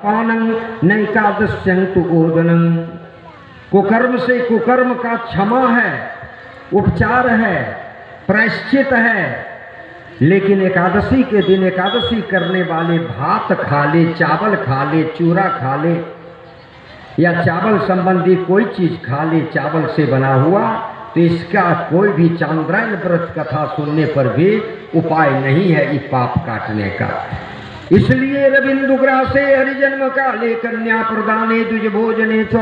पानं नैकादस्यं तु ओदनं। कुकर्म से कुकर्म का क्षमा है, उपचार है, प्रायश्चित है। लेकिन एकादशी के दिन एकादशी करने वाले भात खा ले, चावल खा ले, चूरा खा ले या चावल संबंधी कोई चीज खा ले चावल से बना हुआ, तो इसका कोई भी चांद्रायण व्रत कथा सुनने पर भी उपाय नहीं है ये पाप काटने का। इसलिए रविंदुग्रासे हरिजन्म काले कन्या प्रदाने द्विज भोजने च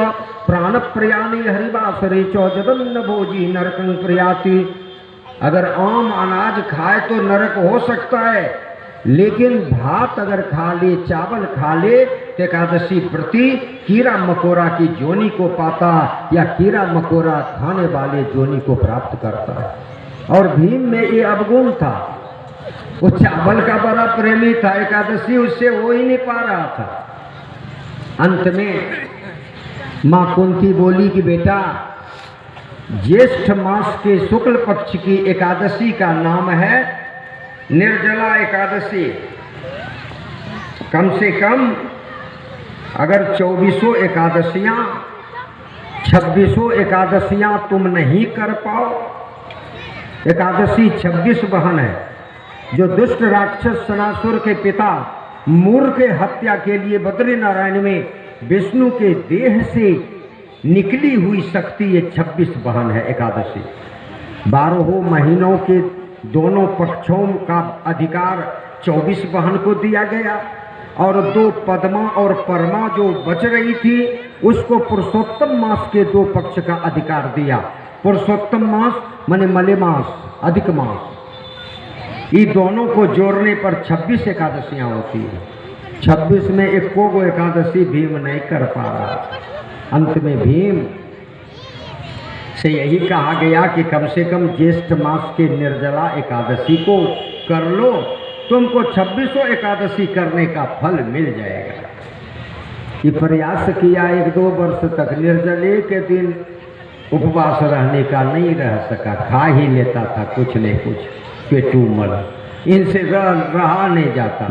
प्राण प्रयाणे हरिवासरे च जदन्न भोजी नरकं प्रयाति। अगर आम अनाज खाए तो नरक हो सकता है, लेकिन भात अगर खा ले, चावल खा ले तो एकादशी व्रती कीड़ा मकोड़ा की जोनी को पाता या कीड़ा मकोड़ा खाने वाले जोनी को प्राप्त करता है। और भीम में ये अवगुण था, वो चावल का बड़ा प्रेमी था, एकादशी उससे हो ही नहीं पा रहा था। अंत में मां कुंती बोली कि बेटा, ज्येष्ठ मास के शुक्ल पक्ष की एकादशी का नाम है निर्जला एकादशी। कम से कम अगर 2400 एकादशियां 2600 एकादशियां तुम नहीं कर पाओ, एकादशी 26 बहन है। जो दुष्ट राक्षस सनासुर के पिता मूर के हत्या के लिए बद्रीनारायण में विष्णु के देह से निकली हुई शक्ति, ये 26 बहन है एकादशी। 12 महीनों के दोनों पक्षों का अधिकार 24 बहन को दिया गया, और 2 पद्मा और परमा जो बच रही थी उसको पुरुषोत्तम मास के 2 पक्ष का अधिकार दिया। पुरुषोत्तम मास माने मले मास, अधिक मास, ये दोनों को जोड़ने पर 26 एकादशियां होती है। 26 में एको को एकादशी भीम नहीं कर पा रहा। अंत में भीम से यही कहा गया कि कम से कम ज्येष्ठ मास के निर्जला एकादशी को कर लो, तुमको 2600 एकादशी करने का फल मिल जाएगा। ये प्रयास किया 1-2 वर्ष तक, निर्जले के दिन उपवास रहने का नहीं रह सका, खा ही लेता था कुछ न कुछ पेटू मल, इनसे रहा नहीं जाता।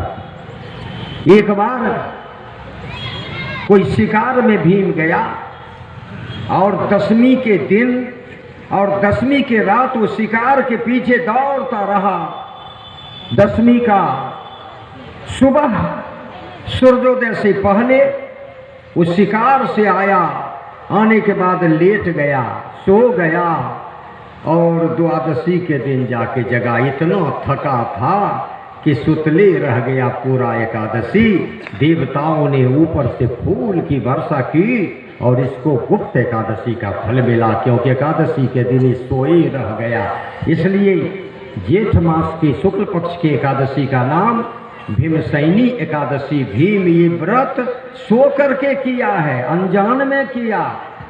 एक बार कोई शिकार में भीम गया और 10वीं के दिन और 10वीं के रात वो शिकार के पीछे दौड़ता रहा। 10वीं का सुबह सूर्योदय से पहले वो शिकार से आया, आने के बाद लेट गया, सो गया, और द्वादशी के दिन जाके जगा। इतना थका था कि सुतले रह गया पूरा एकादशी। देवताओं ने ऊपर से फूल की वर्षा की और इसको गुप्त एकादशी का फल मिला, क्योंकि एकादशी के दिन सोए रह गया। इसलिए जेठ मास की शुक्ल पक्ष की एकादशी का नाम भीमसैनी एकादशी। भीम ये व्रत सो करके किया है, अनजान में किया,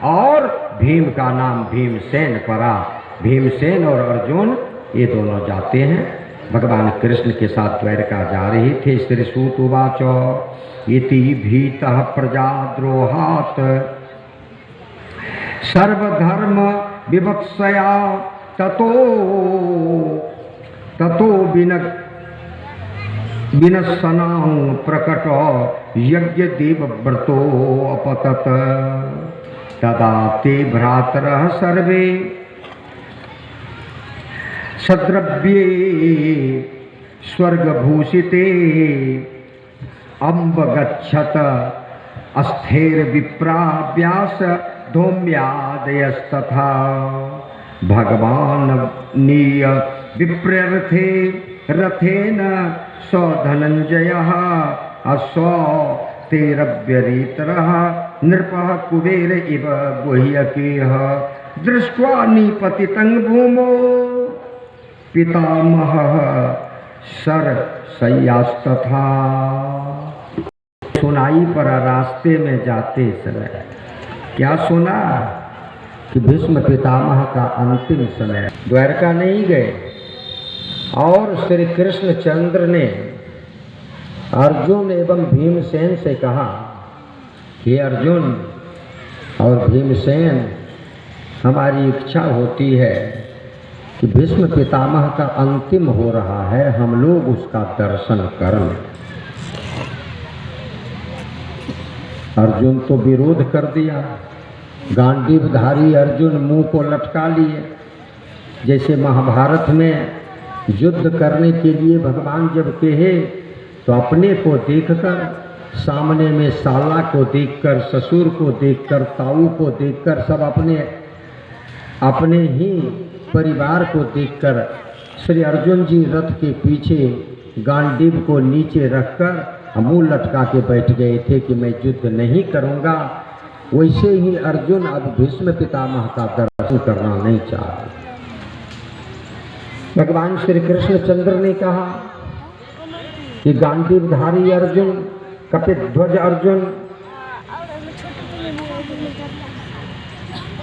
और भीम का नाम भीमसेन पड़ा। भीमसेन और अर्जुन ये दोनों जाते हैं, भगवान कृष्ण के साथ द्वारका जा रहे थे। श्री सूत उवाच इति भीतः प्रजाद्रोहात् सर्वधर्म विवक्षया ततो विनशनां प्रकट यज्ञ देवव्रतो अपतत तदा ते भ्रातरः सर्वे सद्रव्ये स्वर्गभूषिते अम्ब गच्छत अस्थिर विप्राव्यास धौम्यादयस्तथा भगवान नीय विप्रर्थे रथेन स धनंजयः अश्व तेरव्यरीतरः नृपः कुबेर इव गुह्यकेह दृष्ट्वा निपतितं भूमो पितामहः सर सय्यास्तथा। सुनाई पर रास्ते में जाते समय क्या सुना कि भीष्म पितामह का अंतिम समय। द्वारका नहीं गए और श्री कृष्ण चंद्र ने अर्जुन एवं भीमसेन से कहा कि अर्जुन और भीमसेन, हमारी इच्छा होती है कि भीष्म पितामह का अंतिम हो रहा है, हम लोग उसका दर्शन करें। अर्जुन तो विरोध कर दिया। गांडीवधारी अर्जुन मुंह को लटका लिए। जैसे महाभारत में युद्ध करने के लिए भगवान जब कहे तो अपने को देखकर, सामने में साला को देखकर, ससुर को देखकर, ताऊ को देखकर, सब अपने ही परिवार को देखकर श्री अर्जुन जी रथ के पीछे गांडीव को नीचे रखकर मुंह लटका के बैठ गए थे कि मैं युद्ध नहीं करूंगा। वैसे ही अर्जुन अब भीष्म पितामह का दर्शन करना नहीं चाहते। भगवान श्री कृष्ण चंद्र ने कहा कि गांडीवधारी अर्जुन, कपिध्वज अर्जुन,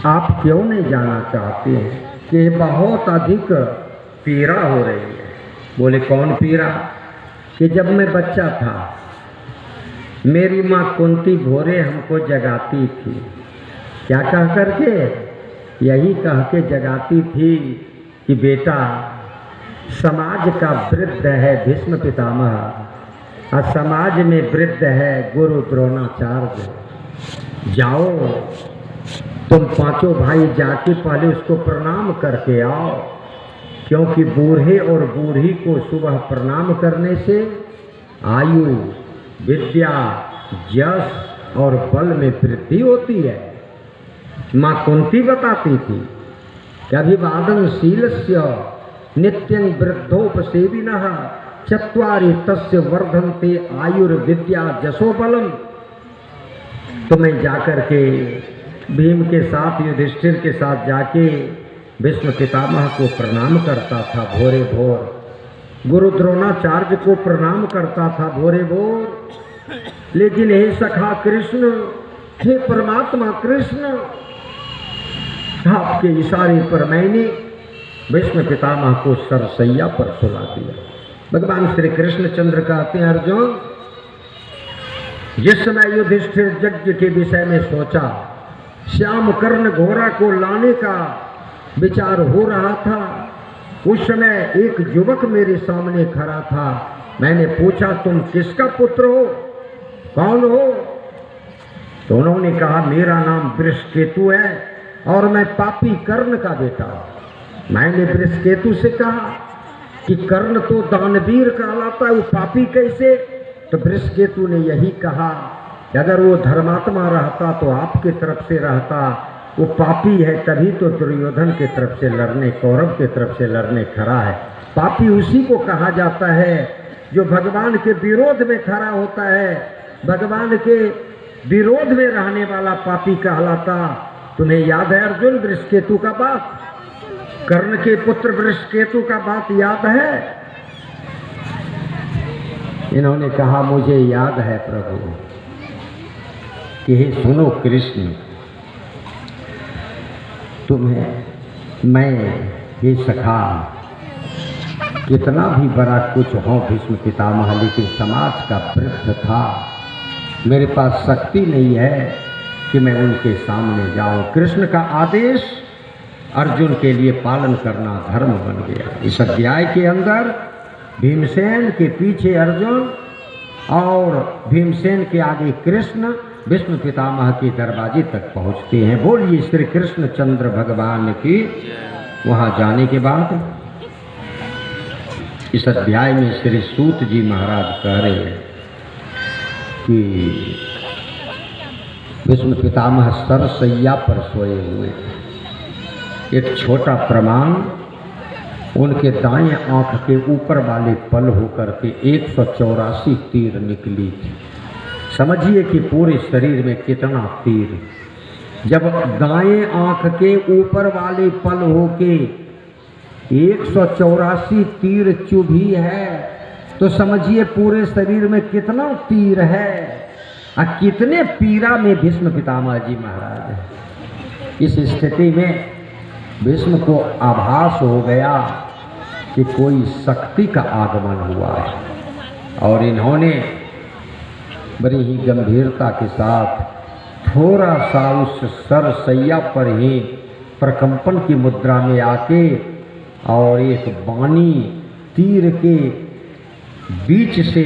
आप क्यों नहीं जाना चाहते हैं कि बहुत अधिक पीड़ा हो रही है। बोले कौन पीड़ा? कि जब मैं बच्चा था मेरी माँ कुंती भोरे हमको जगाती थी। क्या कह करके? यही कह के जगाती थी कि बेटा समाज का वृद्ध है भीष्म पितामह, और समाज में वृद्ध है गुरु द्रोणाचार्य। जाओ तुम पांचों भाई जाके पहले उसको प्रणाम करके आओ, क्योंकि बूढ़े और बूढ़ी को सुबह प्रणाम करने से आयु, विद्या, यश और बल में वृद्धि होती है। माँ कुंती बताती थी कि अभिवादनशीलस्य नित्यं वृद्धोपसेविनः चत्वारि तस्य वर्धन्ते आयुर्विद्या जसो बलम। तो मैं जाकर के भीम के साथ, युधिष्ठिर के साथ जाके भीष्म पितामह को प्रणाम करता था भोरे भोर, गुरु द्रोणाचार्य को प्रणाम करता था भोरे भोर। लेकिन हे सखा कृष्ण, हे परमात्मा कृष्ण, आपके इशारे पर मैंने भीष्म पितामह को सरसैया पर सुला दिया। भगवान श्री कृष्ण चंद्र कहते हैं अर्जुन, जिस समय युधिष्ठिर यज्ञ के विषय में सोचा, श्याम कर्ण घोड़ा को लाने का विचार हो रहा था, उस समय एक युवक मेरे सामने खड़ा था। मैंने पूछा तुम किसका पुत्र हो, कौन हो? तो उन्होंने कहा मेरा नाम वृषकेतु है और मैं पापी कर्ण का बेटा हूं। मैंने वृषकेतु से कहा कि कर्ण तो दानवीर कहलाता है, वो पापी कैसे? तो वृषकेतु ने यही कहा कि अगर वो धर्मात्मा रहता तो आपके तरफ से रहता, वो पापी है तभी तो दुर्योधन के तरफ से लड़ने, कौरव के तरफ से लड़ने खड़ा है। पापी उसी को कहा जाता है जो भगवान के विरोध में खड़ा होता है, भगवान के विरोध में रहने वाला पापी कहलाता। तुम्हें याद है अर्जुन वृषकेतु का बात, कर्ण के पुत्र वृषकेतु का बात याद है? इन्होंने कहा मुझे याद है प्रभु। कि हे सुनो कृष्ण, तुम्हें मैं हे सखा कितना भी बड़ा कुछ हो भीष्म पितामह, लेकिन समाज का वृद्ध था, मेरे पास शक्ति नहीं है कि मैं उनके सामने जाऊं। कृष्ण का आदेश अर्जुन के लिए पालन करना धर्म बन गया। इस अध्याय के अंदर भीमसेन के पीछे अर्जुन और भीमसेन के आगे कृष्ण भीष्म पितामह के दरवाजे तक पहुंचते हैं। बोलिए श्री कृष्ण चंद्र भगवान की। वहां जाने के बाद इस अध्याय में श्री सूत जी महाराज कह रहे हैं कि भीष्म पितामह सरसैया पर सोए हुए, एक छोटा प्रमाण उनके दाएं आंख के ऊपर वाले पल होकर के 184 तीर निकली थी। समझिए कि पूरे शरीर में कितना तीर। जब दाएं आंख के ऊपर वाले पल होके 184 तीर चुभी है, तो समझिए पूरे शरीर में कितना तीर है और कितने पीड़ा में भीष्म पितामह जी महाराज है। इस स्थिति में भीष्म को आभास हो गया कि कोई शक्ति का आगमन हुआ है, और इन्होंने बड़ी ही गंभीरता के साथ थोड़ा सा उस सरसैया पर ही प्रकंपन की मुद्रा में आके और एक बाणी तीर के बीच से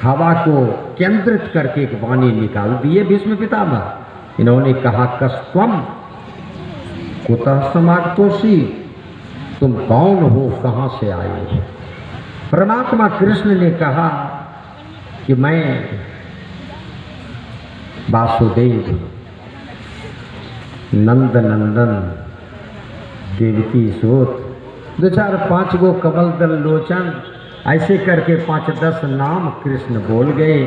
हवा को केंद्रित करके एक वाणी निकाल दिए भीष्म पितामह। इन्होंने कहा, कस्त्वम कुतः समागतोषि, तुम कौन हो, कहाँ से आए हो? परमात्मा कृष्ण ने कहा कि मैं वासुदेव, नंद नंदन, देवकी सूत, 2-4-5 गो कमल दल लोचन, ऐसे करके 5-10 नाम कृष्ण बोल गए।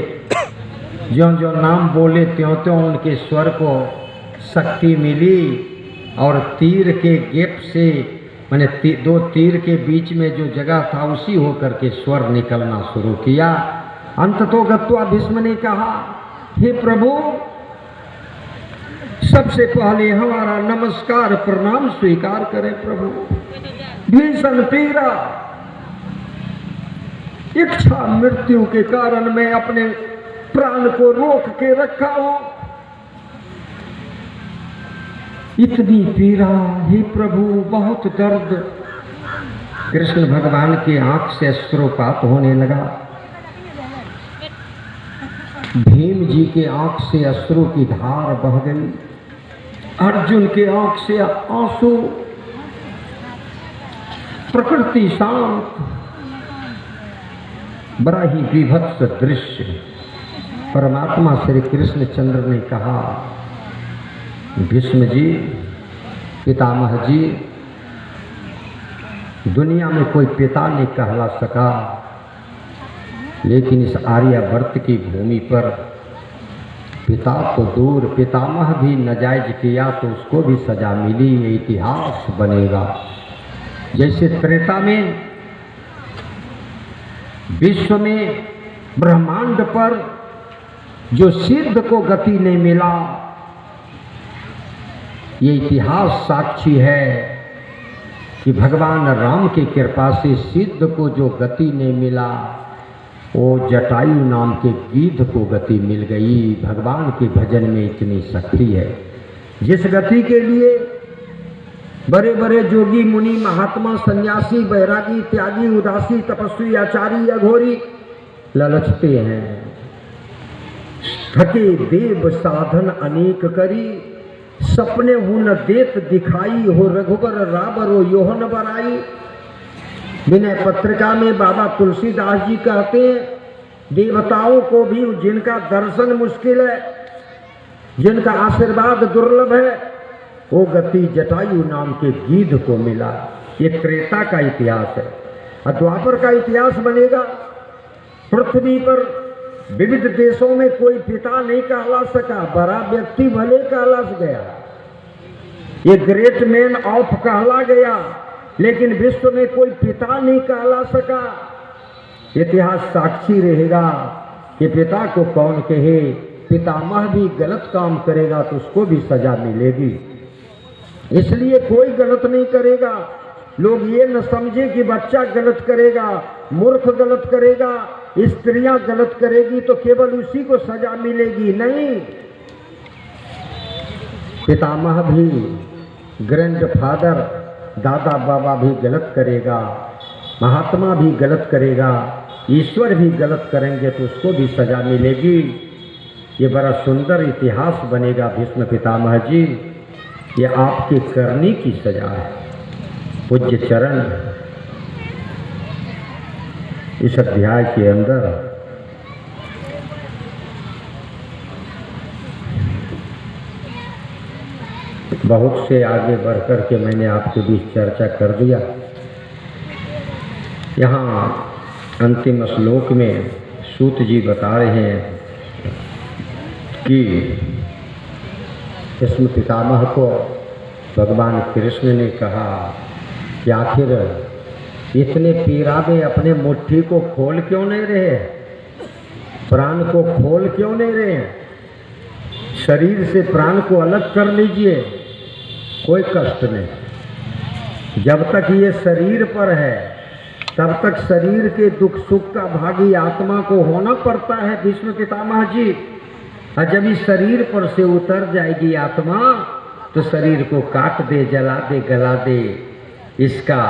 ज्यों ज्यों नाम बोले त्यों त्यों उनके स्वर को शक्ति मिली और तीर के गेप से, मैंने 2 तीर के बीच में जो जगह था उसी होकर के स्वर निकलना शुरू किया। अंततो गत्वा भीष्म ने कहा, हे प्रभु, सबसे पहले हमारा नमस्कार प्रणाम स्वीकार करें प्रभु। भीषण पीड़ा, इच्छा मृत्यु के कारण मैं अपने प्राण को रोक के रखा हूं। इतनी पीड़ा, हे प्रभु, बहुत दर्द। कृष्ण भगवान की आंख से अश्रुपात होने लगा। भीम जी के आंख से अश्रु की धार बह गई। अर्जुन के आंख से आंसू। प्रकृति शांत, बड़ा ही विभत्स दृश्य। परमात्मा श्री कृष्ण चंद्र ने कहा, भीष्म जी, पितामह जी, दुनिया में कोई पिता नहीं कहला सका, लेकिन इस आर्यावर्त की भूमि पर पिता तो दूर, पितामह भी नाजायज किया तो उसको भी सजा मिली। ये इतिहास बनेगा। जैसे त्रेता में विश्व में ब्रह्मांड पर जो सिद्ध को गति नहीं मिला, ये इतिहास साक्षी है कि भगवान राम की कृपा से सिद्ध को जो गति नहीं मिला, वो जटायु नाम के गिद्ध को गति मिल गई। भगवान के भजन में इतनी शक्ति है। जिस गति के लिए बड़े बड़े जोगी मुनि महात्मा सन्यासी बैरागी त्यागी उदासी तपस्वी आचारी अघोरी ललचते हैं। थके देव साधन अनेक करी, सपने हुन देत दिखाई, हो रघुबर राबरो योहन बराई। विनय पत्रिका में बाबा तुलसीदास जी कहते हैं, देवताओं को भी जिनका दर्शन मुश्किल है, जिनका आशीर्वाद दुर्लभ है, वो गति जटायु नाम के गिद्ध को मिला। ये त्रेता का इतिहास है। और द्वापर का इतिहास बनेगा। पृथ्वी पर विविध देशों में कोई पिता नहीं कहला सका, बड़ा व्यक्ति भले कहला गया, ये ग्रेट मैन ऑफ कहला गया, लेकिन विश्व में कोई पिता नहीं कहला सका। इतिहास साक्षी रहेगा कि पिता को कौन कहे। पितामह भी गलत काम करेगा तो उसको भी सजा मिलेगी। इसलिए कोई गलत नहीं करेगा। लोग ये न समझे कि बच्चा गलत करेगा, मूर्ख गलत करेगा, स्त्रियां गलत करेगी तो केवल उसी को सजा मिलेगी। नहीं, पितामह भी, ग्रैंडफादर, दादा बाबा भी गलत करेगा, महात्मा भी गलत करेगा, ईश्वर भी गलत करेंगे तो उसको भी सजा मिलेगी। ये बड़ा सुंदर इतिहास बनेगा भीष्म पितामह जी। ये आपके करने की सजा है। पूज्य चरण इस अध्याय के अंदर बहुत से आगे बढ़कर के मैंने आपके बीच चर्चा कर दिया। यहाँ अंतिम श्लोक में सूत जी बता रहे हैं कि भीष्म पितामह को भगवान कृष्ण ने कहा कि आखिर इतने पीराबे अपने मुट्ठी को खोल क्यों नहीं रहे, प्राण को खोल क्यों नहीं रहे? शरीर से प्राण को अलग कर लीजिए, कोई कष्ट नहीं। जब तक ये शरीर पर है तब तक शरीर के दुख सुख का भागी आत्मा को होना पड़ता है भीष्म पितामह जी। और जब इस शरीर पर से उतर जाएगी आत्मा तो शरीर को काट दे, जला दे, गला दे, इसका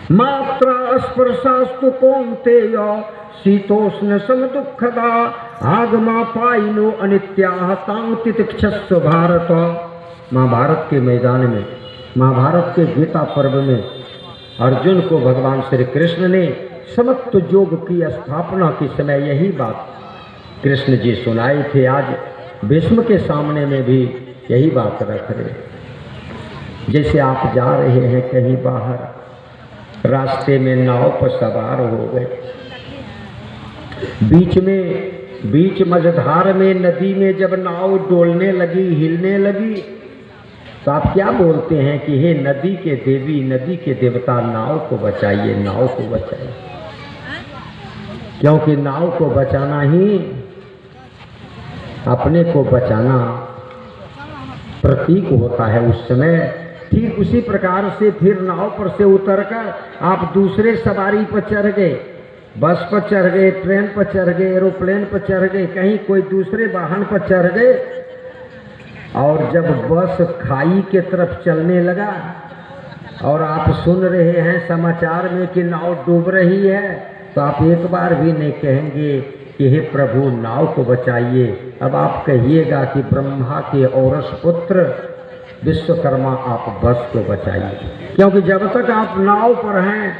मात्रा स्पर्शास्तु कौन्तेय शीतोष्ण सम दुःखदा आगमा पाइनो अनित्याः तां तितिक्षस्व भारत। महाभारत के मैदान में, महाभारत के गीता पर्व में अर्जुन को भगवान श्री कृष्ण ने समत्व योग की स्थापना के समय यही बात कृष्ण जी सुनाए थे। आज भीष्म के सामने में भी यही बात रख रहे। जैसे आप जा रहे हैं कहीं बाहर, रास्ते में नाव पर सवार हो गए, बीच मझधार में नदी में जब नाव डोलने लगी, हिलने लगी, तो आप क्या बोलते हैं कि हे नदी के देवी, नदी के देवता, नाव को बचाइए, नाव को बचाइए। क्योंकि नाव को बचाना ही अपने को बचाना प्रतीक होता है उस समय। ठीक उसी प्रकार से फिर नाव पर से उतरकर आप दूसरे सवारी पर चढ़ गए, बस पर चढ़ गए, ट्रेन पर चढ़ गए, एरोप्लेन पर चढ़ गए, कहीं कोई दूसरे वाहन पर चढ़ गए, और जब बस खाई के तरफ चलने लगा और आप सुन रहे हैं समाचार में कि नाव डूब रही है, तो आप एक बार भी नहीं कहेंगे कि हे प्रभु नाव को बचाइए। अब आप कहिएगा कि ब्रह्मा के औरस पुत्र विश्वकर्मा आप बस को बचाइए। क्योंकि जब तक आप नाव पर हैं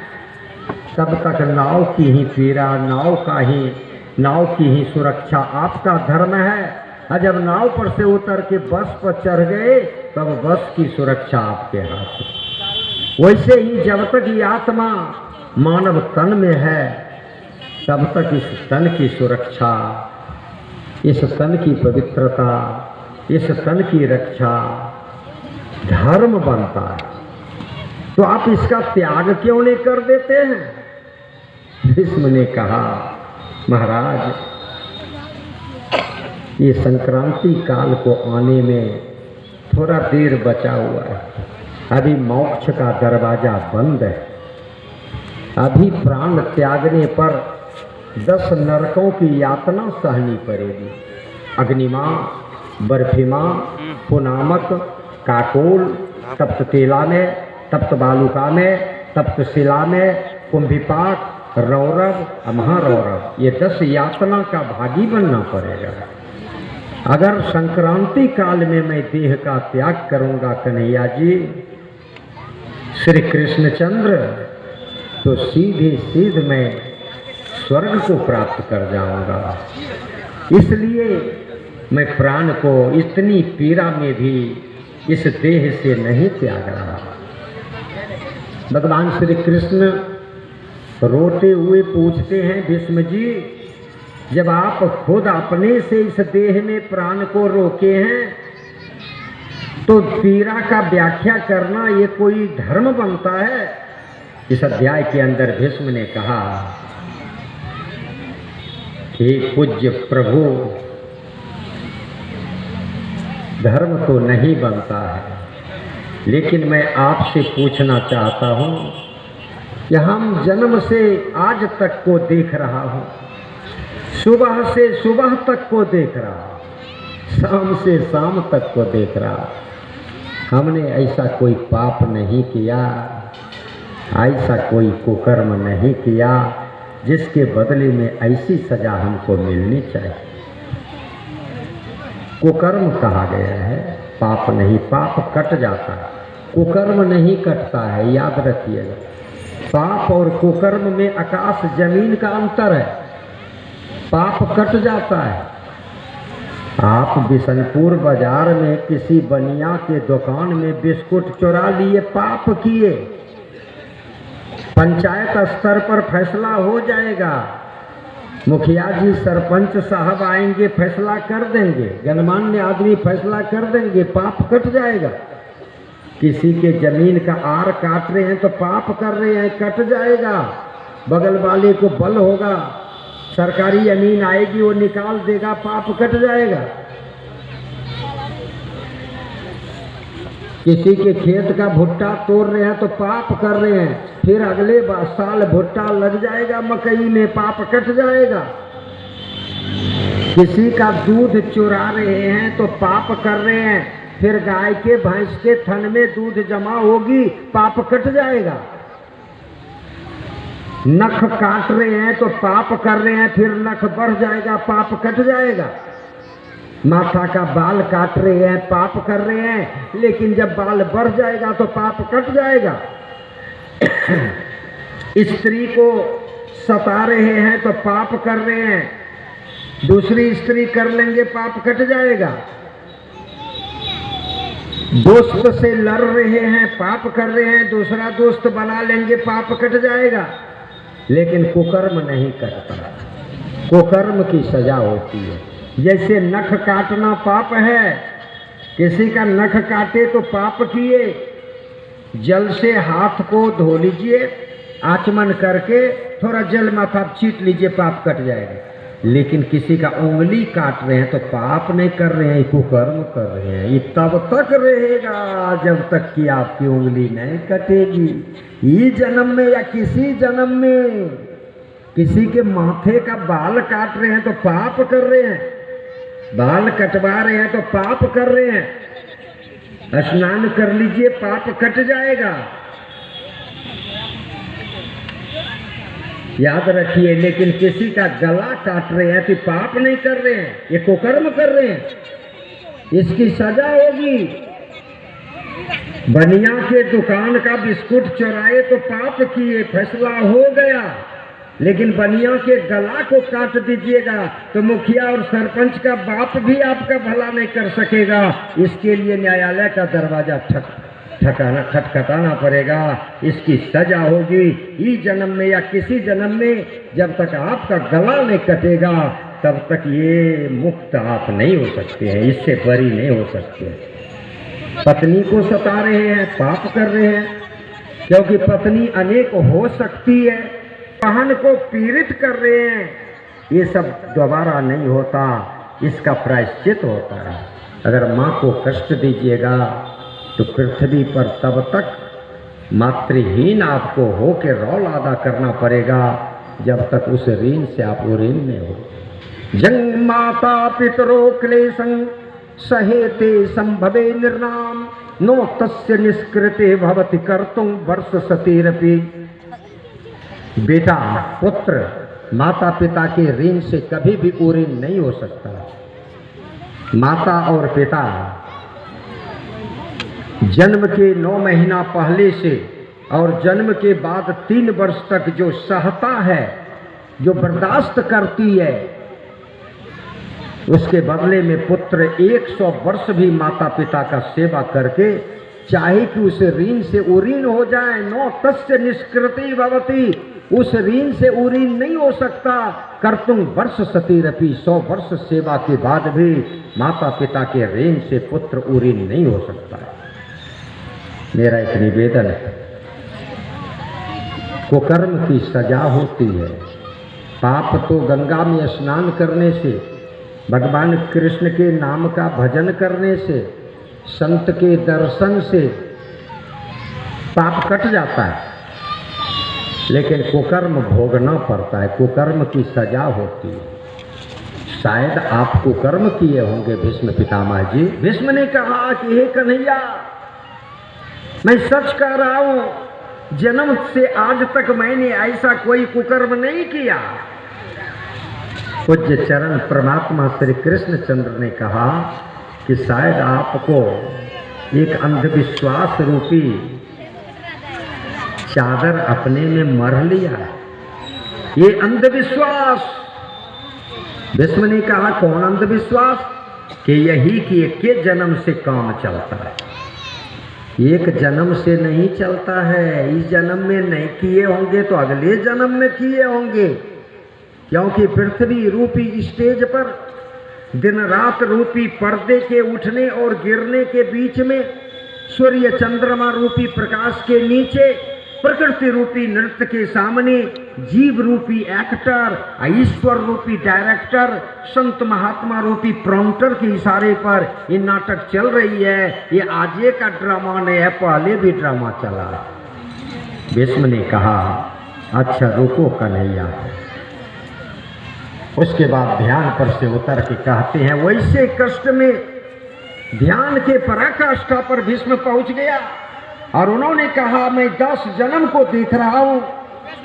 तब तक नाव की ही पीड़ा, नाव की ही सुरक्षा आपका धर्म है। और जब नाव पर से उतर के बस पर चढ़ गए तब बस की सुरक्षा आपके हाथ में। वैसे ही जब तक ये आत्मा मानव तन में है तब तक इस तन की सुरक्षा, इस तन की पवित्रता, इस तन की रक्षा धर्म बनता है। तो आप इसका त्याग क्यों नहीं कर देते हैं? भीष्म ने कहा, महाराज ये संक्रांति काल को आने में थोड़ा देर बचा हुआ है, अभी मोक्ष का दरवाजा बंद है। अभी प्राण त्यागने पर 10 नरकों की यातना सहनी पड़ेगी। अग्निमा, बर्फिमा, पुनामक, काकोल, तप्त तेला में, तप्त बालुका में, तप्त शिला में, कुंभिपाक, रौरव, महारौरव, ये 10 यातना का भागी बनना पड़ेगा। अगर संक्रांति काल में मैं देह का त्याग करूंगा कन्हैया जी, श्री कृष्णचंद्र, तो सीधे मैं स्वर्ग को प्राप्त कर जाऊंगा। इसलिए मैं प्राण को इतनी पीड़ा में भी इस देह से नहीं त्याग रहा। भगवान श्री कृष्ण रोते हुए पूछते हैं, भीष्म जी, जब आप खुद अपने से इस देह में प्राण को रोके हैं तो पीड़ा का व्याख्या करना ये कोई धर्म बनता है? इस अध्याय के अंदर भीष्म ने कहा, हे पूज्य प्रभु, धर्म तो नहीं बनता है, लेकिन मैं आपसे पूछना चाहता हूँ कि हम जन्म से आज तक को देख रहा हूँ, सुबह से सुबह तक को देख रहा, शाम से शाम तक को देख रहा, हमने ऐसा कोई पाप नहीं किया, ऐसा कोई कुकर्म नहीं किया जिसके बदले में ऐसी सजा हमको मिलनी चाहिए। कुकर्म कहा गया है, पाप नहीं। पाप कट जाता है, कुकर्म नहीं कटता है, याद रखिएगा। पाप और कुकर्म में आकाश जमीन का अंतर है। पाप कट जाता है। आप बिशनपुर बाजार में किसी बनिया के दुकान में बिस्कुट चुरा लिए, पाप किए, पंचायत स्तर पर फैसला हो जाएगा, मुखिया जी सरपंच साहब आएंगे, फैसला कर देंगे, गणमान्य आदमी फैसला कर देंगे, पाप कट जाएगा। किसी के जमीन का आर काट रहे हैं तो पाप कर रहे हैं, कट जाएगा। बगल वाले को बल होगा, सरकारी अमीन आएगी, वो निकाल देगा, पाप कट जाएगा। किसी के खेत का भुट्टा तोड़ रहे हैं तो पाप कर रहे हैं, फिर अगले साल भुट्टा लग जाएगा मकई में, पाप कट जाएगा। किसी का दूध चुरा रहे हैं तो पाप कर रहे हैं, फिर गाय के भैंस के थन में दूध जमा होगी, पाप कट जाएगा। नख काट रहे हैं तो पाप कर रहे हैं, फिर नख बढ़ जाएगा, पाप कट जाएगा। माथा का बाल काट रहे हैं, पाप कर रहे हैं, लेकिन जब बाल बढ़ जाएगा तो पाप कट जाएगा। स्त्री को सता रहे हैं तो पाप कर रहे हैं, दूसरी स्त्री कर लेंगे, पाप कट जाएगा। दोस्त से लड़ रहे हैं, पाप कर रहे हैं, दूसरा दोस्त बना लेंगे, पाप कट जाएगा। लेकिन कुकर्म नहीं कटता, कुकर्म की सजा होती है। जैसे नख काटना पाप है, किसी का नख काटे तो पाप किए, जल से हाथ को धो लीजिए, आचमन करके थोड़ा जल माथा छीट लीजिए, पाप कट जाएगा। लेकिन किसी का उंगली काट रहे हैं तो पाप नहीं कर रहे हैं, कुकर्म कर रहे हैं। ये तब तक रहेगा जब तक कि आपकी उंगली नहीं कटेगी। ये जन्म में या किसी जन्म में किसी के माथे का बाल काट रहे हैं तो पाप कर रहे हैं, बाल कटवा रहे हैं तो पाप कर रहे हैं। स्नान कर लीजिए, पाप कट जाएगा, याद रखिए। लेकिन किसी का गला काट रहे हैं तो पाप नहीं कर रहे हैं, ये कुकर्म कर रहे हैं, इसकी सजा होगी। बनिया के दुकान का बिस्कुट चुराए तो पाप किए, फैसला हो गया। लेकिन बनिया के गला को काट दीजिएगा तो मुखिया और सरपंच का बाप भी आपका भला नहीं कर सकेगा। इसके लिए न्यायालय का दरवाजा खटखटाना पड़ेगा, इसकी सजा होगी। इस जन्म में या किसी जन्म में जब तक आपका गला नहीं कटेगा तब तक ये मुक्त आप नहीं हो सकते हैं, इससे बरी नहीं हो सकते। पत्नी को सता रहे हैं, पाप कर रहे हैं, क्योंकि पत्नी अनेक हो सकती है। बहन को पीड़ित कर रहे हैं, ये सब दोबारा नहीं होता, इसका प्रायश्चित होता है। अगर माँ को कष्ट दीजिएगा तो पृथ्वी पर तब तक मातृहीन आपको हो के रौल अदा करना पड़ेगा जब तक उस ऋण से आप ऋण में हो। जंग माता पितरो क्लेशं सहेते संभवे निर्नाम नो तस्य निष्कृते भवति कर्तुं वर्ष सतीरपि। बेटा पुत्र माता पिता के ऋण से कभी भी ऋण नहीं हो सकता। माता और पिता जन्म के 9 महीना पहले से और जन्म के बाद 3 वर्ष तक जो सहता है, जो बर्दाश्त करती है, उसके बदले में पुत्र 100 वर्ष भी माता पिता का सेवा करके चाहे कि उस ऋण से उऋण हो जाए, नो तस्य निष्कृति भवति, उस ऋण से उऋण नहीं हो सकता। कर्तुं वर्ष सतीरपि, 100 वर्ष सेवा के बाद भी माता पिता के ऋण से पुत्र उऋण नहीं हो सकता। मेरा एक निवेदन है, कुकर्म की सजा होती है। पाप तो गंगा में स्नान करने से, भगवान कृष्ण के नाम का भजन करने से, संत के दर्शन से पाप कट जाता है, लेकिन कुकर्म भोगना पड़ता है, कुकर्म की सजा होती है। शायद आप कुकर्म किए होंगे भीष्म पितामह जी। भीष्म ने कहा कि हे कन्हैया, मैं सच कह रहा हूं, जन्म से आज तक मैंने ऐसा कोई कुकर्म नहीं किया। पूज्य चरण परमात्मा श्री कृष्ण चंद्र ने कहा कि शायद आपको एक अंधविश्वास रूपी चादर अपने में मर लिया। ये अंधविश्वास, भीष्म ने कहा कौन अंधविश्वास? कि यही कि एक जन्म से काम चलता है, एक जन्म से नहीं चलता है। इस जन्म में नहीं किए होंगे तो अगले जन्म में किए होंगे, क्योंकि पृथ्वी रूपी स्टेज पर दिन रात रूपी पर्दे के उठने और गिरने के बीच में, सूर्य चंद्रमा रूपी प्रकाश के नीचे, प्रकृति रूपी नृत्य के सामने जीव रूपी एक्टर, ईश्वर रूपी डायरेक्टर, संत महात्मा रूपी प्रॉम्प्टर के इशारे पर ये नाटक चल रही है। ये आज का ड्रामा नहीं है, पहले भी ड्रामा चला। भीष्म ने कहा अच्छा रुको कन्हैया। उसके बाद ध्यान पर से उतर के कहते हैं, वैसे कष्ट में ध्यान के पराकाष्ठा पर भीष्म पहुंच गया और उन्होंने कहा मैं 10 जन्म को देख रहा हूं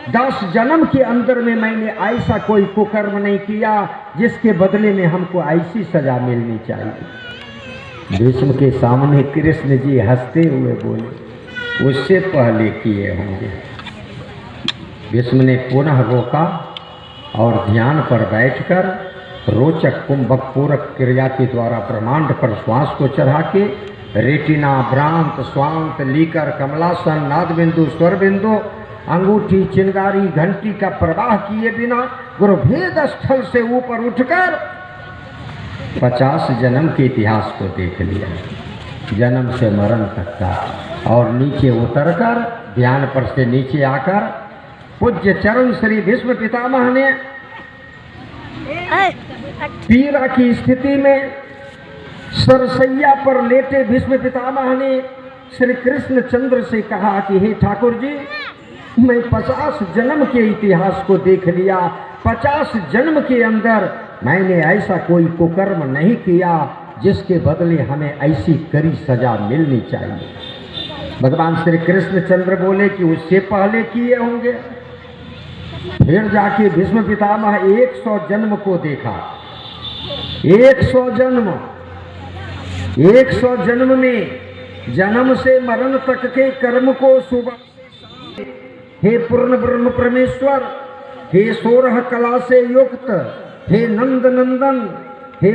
10 जन्म के अंदर में मैंने ऐसा कोई कुकर्म नहीं किया जिसके बदले में हमको ऐसी सजा मिलनी चाहिए। भीष्म के सामने कृष्ण जी हंसते हुए बोले, उससे पहले किए होंगे। भीष्म ने पुनः रोका और ध्यान पर बैठकर रोचक कुंभक पूरक क्रिया के द्वारा ब्रह्मांड पर श्वास को चढ़ा के रेटिना, भ्रांत, स्वांत, लीकर, कमलासन, नाद बिंदु, स्वर बिंदु, अंगूठी, चिंगारी, घंटी का प्रवाह किए बिना गुरुभेद स्थल से ऊपर उठकर 50 जन्म के इतिहास को देख लिया, जन्म से मरण तक का, और नीचे उतरकर ध्यान पर से नीचे आकर पूज्य चरण श्री भीष्म पितामह ने पीड़ा की स्थिति में सरसैया पर लेटे भीष्म पितामह ने श्री कृष्ण चंद्र से कहा कि हे ठाकुर जी, मैं 50 जन्म के इतिहास को देख लिया, 50 जन्म के अंदर मैंने ऐसा कोई कुकर्म नहीं किया जिसके बदले हमें ऐसी कड़ी सजा मिलनी चाहिए। भगवान श्री कृष्ण चंद्र बोले कि उससे पहले किए होंगे। फिर जाके भीष्म पितामह 100 जन्म को देखा। 100 जन्म में जन्म से मरण तक के कर्म को सुबह, हे पूर्ण ब्रह्म परमेश्वर, हे 16 कला से युक्त, हे नंद नंदन, हे